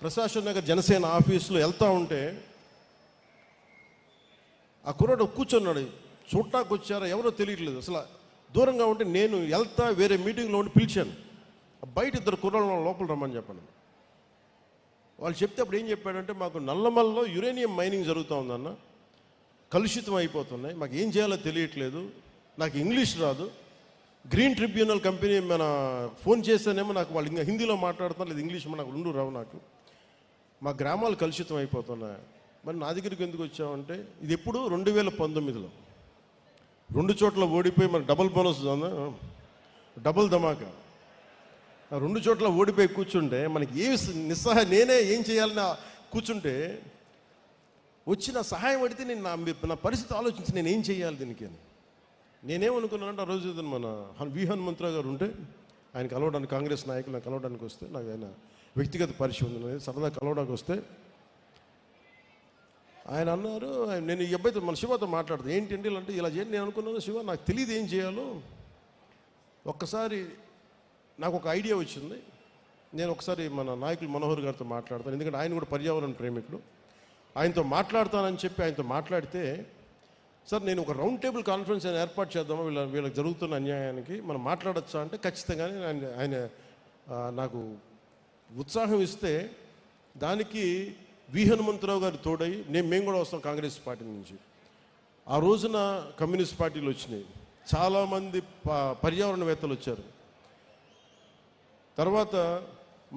ప్రశాసన్ నగర్ జనసేన ఆఫీసులో వెళ్తూ ఉంటే ఆ కుర్రాడు కూర్చున్నాడు. చూడటానికి వచ్చారా ఎవరో తెలియట్లేదు. అసలు దూరంగా ఉంటే నేను వెళ్తా వేరే మీటింగ్లో ఉండి పిలిచాను. బయట ఇద్దరు కుర్రాళ్ళు లోపల రమ్మని చెప్పాను. వాళ్ళు చెప్తే అప్పుడు ఏం చెప్పాడంటే, మాకు నల్లమల్లో యురేనియం మైనింగ్ జరుగుతూ ఉందన్న, కలుషితం అయిపోతున్నాయి, మాకు ఏం చేయాలో తెలియట్లేదు, నాకు ఇంగ్లీష్ రాదు, గ్రీన్ ట్రిబ్యునల్ కంపెనీ మన ఫోన్ చేస్తేనేమో నాకు వాళ్ళు ఇంకా హిందీలో మాట్లాడుతున్నారు, లేదు ఇంగ్లీష్ నాకు రెండు రావు, నాకు మా గ్రామాలు కలుషితం అయిపోతున్నాయి. మరి నా దగ్గరికి ఎందుకు వచ్చామంటే, ఇది ఎప్పుడు 2019లో 2 చోట్ల ఓడిపోయి మనకు డబుల్ బోనస్, డబుల్ ధమాకా, 2 చోట్ల ఓడిపోయి కూర్చుంటే మనకి ఏ నేనే ఏం చేయాలని కూర్చుంటే వచ్చిన సహాయం అడిగితే నేను నా పరిస్థితి ఆలోచించి నేను ఏం చేయాలి దీనికి అని నేనేమనుకున్నానంటే, ఆ రోజు మన హనుమంతరావు గారు ఉంటే ఆయన కలవడానికి, కాంగ్రెస్ నాయకులు కలవడానికి వస్తే, నాకు ఆయన వ్యక్తిగత పరిచయం ఉంది, సరదా కలవడానికి వస్తే ఆయన అన్నారు, నేను ఈ అబ్బాయితో మన శివతో మాట్లాడుతాను, ఏంటంటే ఇలా అంటే ఇలా చేయండి. నేను అనుకున్నాను, శివ నాకు తెలియదు ఏం చేయాలో, ఒక్కసారి నాకు ఒక ఐడియా వచ్చింది, నేను ఒకసారి మన నాయకులు మనోహర్ గారితో మాట్లాడతాను, ఎందుకంటే ఆయన కూడా పర్యావరణ ప్రేమికుడు, ఆయనతో మాట్లాడతానని చెప్పి ఆయనతో మాట్లాడితే, సార్ నేను ఒక రౌండ్ టేబుల్ కాన్ఫరెన్స్ ఆయన ఏర్పాటు చేద్దామా, వీళ్ళకి జరుగుతున్న అన్యాయానికి మనం మాట్లాడచ్చా అంటే, ఖచ్చితంగానే ఆయన నాకు ఉత్సాహం ఇస్తే దానికి హనుమంతరావు గారు తోడై మేము కూడా వస్తాం కాంగ్రెస్ పార్టీ నుంచి. ఆ రోజున కమ్యూనిస్ట్ పార్టీలు వచ్చినాయి, చాలామంది పర్యావరణవేత్తలు వచ్చారు. తర్వాత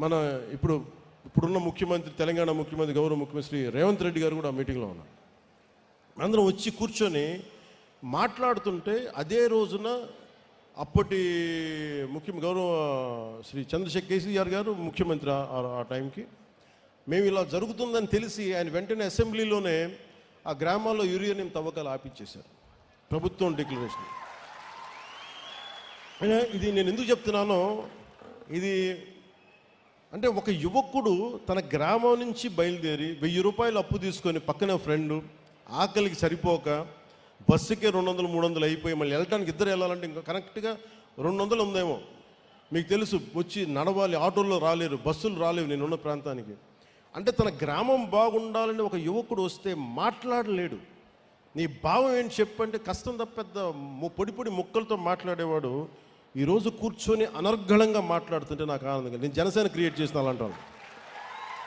మన ఇప్పుడున్న ముఖ్యమంత్రి, తెలంగాణ ముఖ్యమంత్రి, గౌరవ ముఖ్యమంత్రి శ్రీ రేవంత్ రెడ్డి గారు కూడా ఆ మీటింగ్లో ఉన్నారు. అందరం వచ్చి కూర్చొని మాట్లాడుతుంటే, అదే రోజున అప్పటి గౌరవ శ్రీ చంద్రశేఖర్ కేసీఆర్ గారు ముఖ్యమంత్రి ఆ టైంకి, మేము ఇలా జరుగుతుందని తెలిసి ఆయన వెంటనే అసెంబ్లీలోనే ఆ గ్రామాల్లో యురేనియం తవ్వకాలు ఆపించేశారు, ప్రభుత్వం డిక్లరేషన్. ఇది నేను ఎందుకు చెప్తున్నానో, ఇది అంటే ఒక యువకుడు తన గ్రామం నుంచి బయలుదేరి 1000 రూపాయలు అప్పు తీసుకొని పక్కన ఫ్రెండు, ఆకలికి సరిపోక బస్సుకే 200-300 అయిపోయి మళ్ళీ వెళ్ళడానికి, ఇద్దరు వెళ్ళాలంటే ఇంకా కరెక్ట్గా 200 ఉందేమో, మీకు తెలుసు, వచ్చి నడవాలి, ఆటోల్లో రాలేరు, బస్సులు రాలేవు నేనున్న ప్రాంతానికి. అంటే తన గ్రామం బాగుండాలని ఒక యువకుడు వస్తే మాట్లాడలేడు. నీ భావం ఏంటి చెప్పంటే, కష్టం తప్ప పెద్ద పొడి ముక్కలతో మాట్లాడేవాడు ఈరోజు కూర్చొని అనర్గళంగా మాట్లాడుతుంటే నాకు ఆనందంగా, నేను జనసేన క్రియేట్ చేసిన అలాంటి వాళ్ళు.